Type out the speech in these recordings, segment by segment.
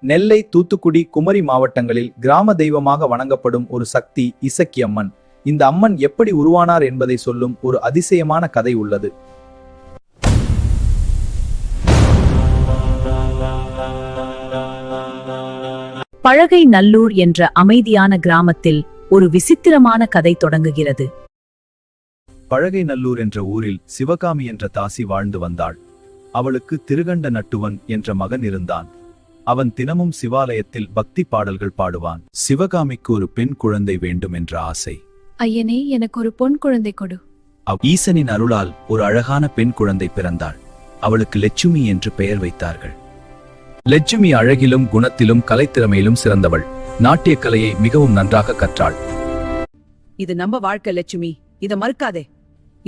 நெல்லை, தூத்துக்குடி, குமரி மாவட்டங்களில் கிராம தெய்வமாக வணங்கப்படும் ஒரு சக்தி இசக்கி அம்மன். இந்த அம்மன் எப்படி உருவானார் என்பதை சொல்லும் ஒரு அதிசயமான கதை உள்ளது. பழகை நல்லூர் என்ற அமைதியான கிராமத்தில் ஒரு விசித்திரமான கதை தொடங்குகிறது. பழகை நல்லூர் என்ற ஊரில் சிவகாமி என்ற தாசி வாழ்ந்து வந்தாள். அவளுக்கு திருகண்ட நட்டுவன் என்ற மகன் இருந்தான். அவன் தினமும் சிவாலயத்தில் பக்தி பாடல்கள் பாடுவான். சிவகாமிக்கு ஒரு பெண் குழந்தை வேண்டும் என்ற ஆசை. ஐயனே, எனக்கு ஒரு பொன் குழந்தை கொடு. ஈசனின் அருளால் ஒரு அழகான பெண் குழந்தை பிறந்தாள். அவளுக்கு லட்சுமி என்று பெயர் வைத்தார்கள். லட்சுமி அழகிலும் குணத்திலும் கலைத்திறமையிலும் சிறந்தவள். நாட்டிய கலையை மிகவும் நன்றாக கற்றாள். இது நம்ம வாழ்க்கை லட்சுமி, இத மறுக்காதே.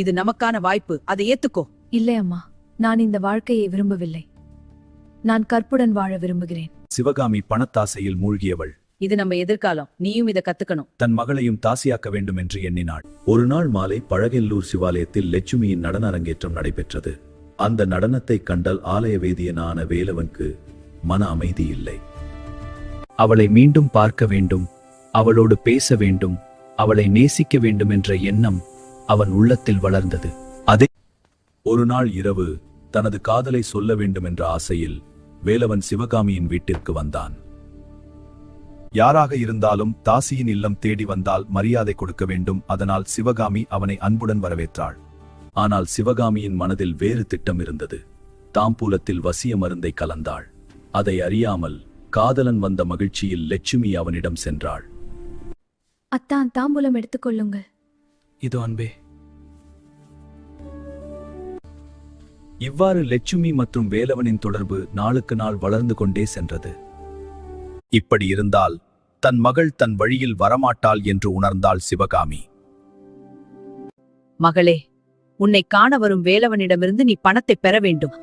இது நமக்கான வாய்ப்பு, அதை ஏத்துக்கோ. இல்லை அம்மா, நான் இந்த வாழ்க்கையை விரும்பவில்லை. நான் கற்புடன் வாழ விரும்புகிறேன். சிவகாமி பணத்தாசையில் மூழ்கியவள். இது நம்ம எதிர்காலம், நீயும் இத கத்துக்கணும். தன் மகளையும் தாசியாக்க வேண்டும் என்று எண்ணினாள். ஒரு நாள் மாலை பழகெல்லூர் சிவாலயத்தில் லட்சுமியின் நடன அரங்கேற்றம் நடைபெற்றது. அந்த நடனத்தை கண்டால் ஆலய வேதியனான வேலவனுக்கு மன அமைதி இல்லை. அவளை மீண்டும் பார்க்க வேண்டும், அவளோடு பேச வேண்டும், அவளை நேசிக்க வேண்டும் என்ற எண்ணம் அவன் உள்ளத்தில் வளர்ந்தது. அதே ஒரு நாள் இரவு தனது காதலை சொல்ல வேண்டும் என்ற ஆசையில் வேலவன் சிவகாமியின் வீட்டிற்கு வந்தான். யாராக இருந்தாலும் தாசியின் இல்லம் தேடி வந்தால் மரியாதை கொடுக்க வேண்டும். அதனால் சிவகாமி அவனை அன்புடன் வரவேற்றாள். ஆனால் சிவகாமியின் மனதில் வேறு திட்டம் இருந்தது. தாம்பூலத்தில் வசிய மருந்தை கலந்தாள். அதை அறியாமல் காதலன் வந்த மகிழ்ச்சியில் லட்சுமி அவனிடம் சென்றாள். அத்தான், தாம்பூலம் எடுத்துக்கொள்ளுங்கள். இதோ அன்பே. இவ்வாறு லட்சுமி மற்றும் வேலவனின் தொடர்பு நாளுக்கு நாள் வளர்ந்து கொண்டே சென்றது. இப்படி இருந்தால் தன் மகள் தன் வழியில் வரமாட்டாள் என்று உணர்ந்தாள் சிவகாமி. மகளே, உன்னை காண வரும் வேலவனிடமிருந்து நீ பணத்தை பெற வேண்டும்.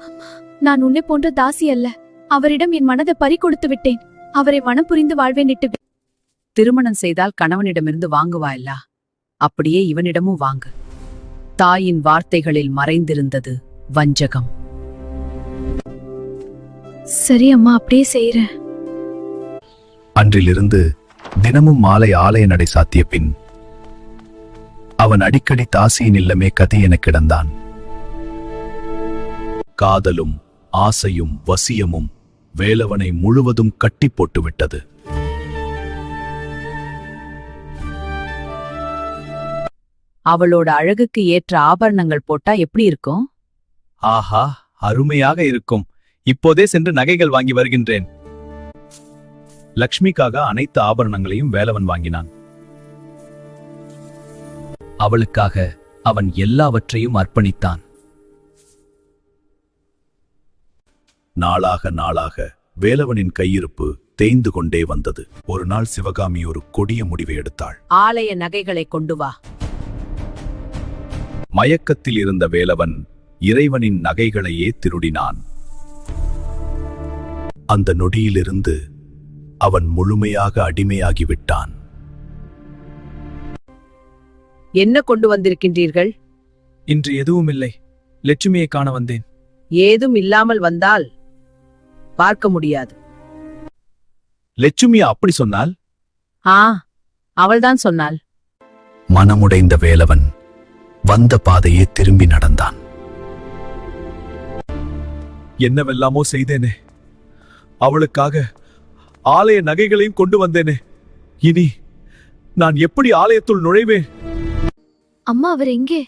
நான் உன்னை போன்ற தாசி அல்ல. அவரிடம் என் மனதை பறி கொடுத்து விட்டேன். அவரை மனம் புரிந்து வாழ்வேன். திருமணம் செய்தால் கணவனிடமிருந்து வாங்குவாயல்லா, அப்படியே இவனிடமும் வாங்கு. தாயின் வார்த்தைகளில் மறைந்திருந்தது வஞ்சகம். சரி அம்மா, அப்படியே செய்றேன். அன்றிலிருந்து தினமும் மாலை ஆலய நடை சாத்திய பின் அவன் அடிக்கடி தாசியின் இல்லமே கதி என கிடந்தான். காதலும் ஆசையும் வசியமும் வேலவனை முழுவதும் கட்டி போட்டுவிட்டது. அவளோட அழகுக்கு ஏற்ற ஆபரணங்கள் போட்டா எப்படி இருக்கும்? ஆஹா, அருமையாக இருக்கும். இப்போதே சென்று நகைகள் வாங்கி வருகின்றேன். லக்ஷ்மிக்காக அனைத்து ஆபரணங்களையும் வேலவன் வாங்கினான். அவளுக்காக அவன் எல்லாவற்றையும் அர்ப்பணித்தான். நாளாக நாளாக வேலவனின் கையிருப்பு தேய்ந்து கொண்டே வந்தது. ஒரு நாள் சிவகாமி ஒரு கொடிய முடிவை எடுத்தாள். ஆலய நகைகளை கொண்டு வா. மயக்கத்தில் இருந்த வேலவன் இறைவனின் நகைகளையே திருடினான். அந்த நொடியிலிருந்து அவன் முழுமையாக அடிமையாகிவிட்டான். என்ன கொண்டு வந்திருக்கின்றீர்கள்? இன்று எதுவும் இல்லை. லட்சுமியை காண வந்தேன். ஏதும் இல்லாமல் வந்தால் பார்க்க முடியாது. லட்சுமியா அப்படி சொன்னால்? அவள்தான் சொன்னாள். மனமுடைந்த வேலவன் வந்த பாதையே திரும்பி நடந்தான். என்னவெல்லாமோ செய்தேனே. அவளுக்காக ஆலய நகைகளையும் கொண்டு வந்தேனே. இனி நான் எப்படி ஆலயத்துள் நுழைவேன்? அம்மா, அவர் எங்கே?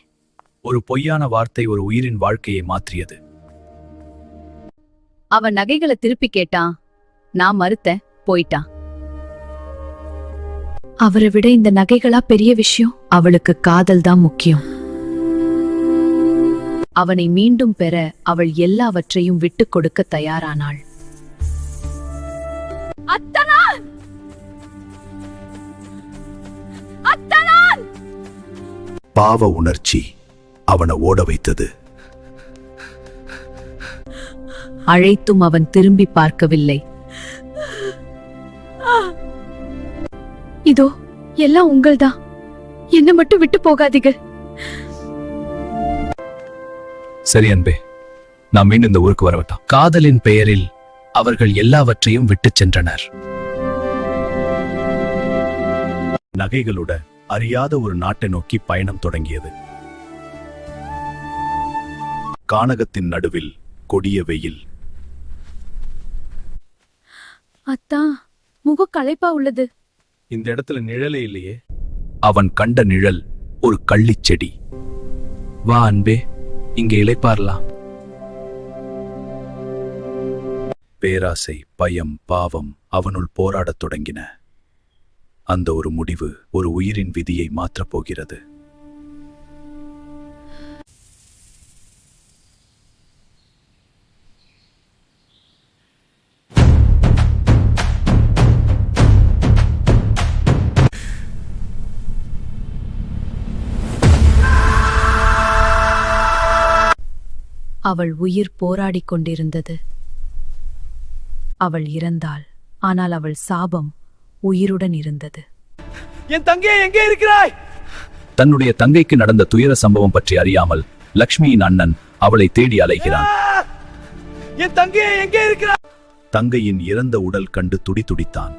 ஒரு பொய்யான வார்த்தை ஒரு உயிரின் வாழ்க்கையை மாற்றியது. அவன் நகைகளை திருப்பி கேட்டான். நான் மறுத்தேன், போயிட்டான். அவரை விட இந்த நகைகளா பெரிய விஷயம்? அவளுக்கு காதல் தான் முக்கியம். அவனை மீண்டும் பெற அவள் எல்லாவற்றையும் விட்டுக் கொடுக்க தயாரானாள். பாவ உணர்ச்சி அவனை ஓட வைத்தது. அழைத்தும் அவன் திரும்பி பார்க்கவில்லை. இதோ எல்லாம் உங்கள்தான். என்ன மட்டும் விட்டு போகாதீங்க. சரி அன்பே, நான் மீண்டும் இந்த ஊருக்கு வரவட்டா. காதலின் பெயரில் அவர்கள் எல்லாவற்றையும் விட்டுச் சென்றனர். நகைகளுட அறியாத ஒரு நாட்டை நோக்கி பயணம் தொடங்கியது. கானகத்தின் நடுவில் கொடிய வெயில். அத்தா, முக களைப்பா உள்ளது. இந்த இடத்துல நிழலே இல்லையே. அவன் கண்ட நிழல் ஒரு கள்ளிச் செடி. வா அன்பே, இங்கே இளைப்பாறலாம். பேராசை, பயம், பாவம் அவனுள் போராடத் தொடங்கின. அந்த ஒரு முடிவு ஒரு உயிரின் விதியை மாற்றப் போகிறது. அவள் உயிர் போராடிக் கொண்டிருந்தது. அவள் இறந்தாள். ஆனால் அவள் சாபம் உயிருடன் இருந்தது. என் தங்கையே எங்கே இருக்கிறாய்? தன்னுடைய தங்கைக்கு நடந்த துயர சம்பவம் பற்றி அறியாமல் லக்ஷ்மியின் அண்ணன் அவளை தேடி அலைகிறான். என் தங்கையே எங்கே இருக்கிறாய்? தங்கையின் இறந்த உடல் கண்டு துடிதுடித்தான்.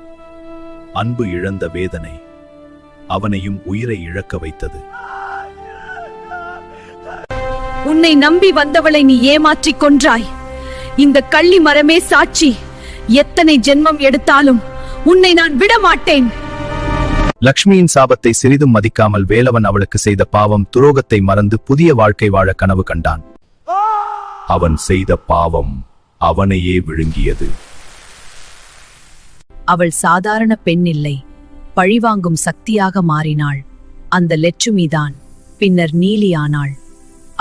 அன்பு இழந்த வேதனை அவனையும் உயிரை இழக்க வைத்தது. உன்னை நம்பி வந்தவளை நீ ஏமாற்றிக் கொன்றாய். இந்த கள்ளி மரமே சாட்சி. எத்தனை ஜென்மம் எடுத்தாலும் உன்னை நான் விட மாட்டேன். லக்ஷ்மியின் சாபத்தை சிறிதும் மதிக்காமல் வேலவன் அவளுக்கு செய்த பாவம் துரோகத்தை மறந்து புதிய வாழ்க்கை வாழ கனவு கண்டான். அவன் செய்த பாவம் அவனையே விழுங்கியது. அவள் சாதாரண பெண் இல்லை, பழிவாங்கும் சக்தியாக மாறினாள். அந்த லட்சுமிதான் பின்னர் நீலியானாள்.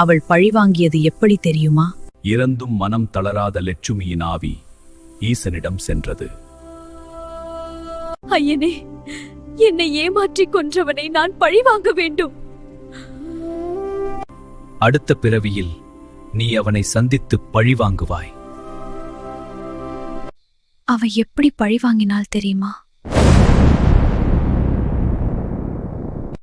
அவள் பழிவாங்கியது எப்படி தெரியுமா? இறந்தும் மனம் தளராத லட்சுமியின் ஆவி ஈசனிடம் சென்றது. ஐயனே, என்னை ஏமாற்றிக் கொன்றவனை நான் பழிவாங்க வேண்டும். அடுத்த பிறவியில் நீ அவனை சந்தித்து பழிவாங்குவாய். அவ எப்படி பழிவாங்கினாள் தெரியுமா?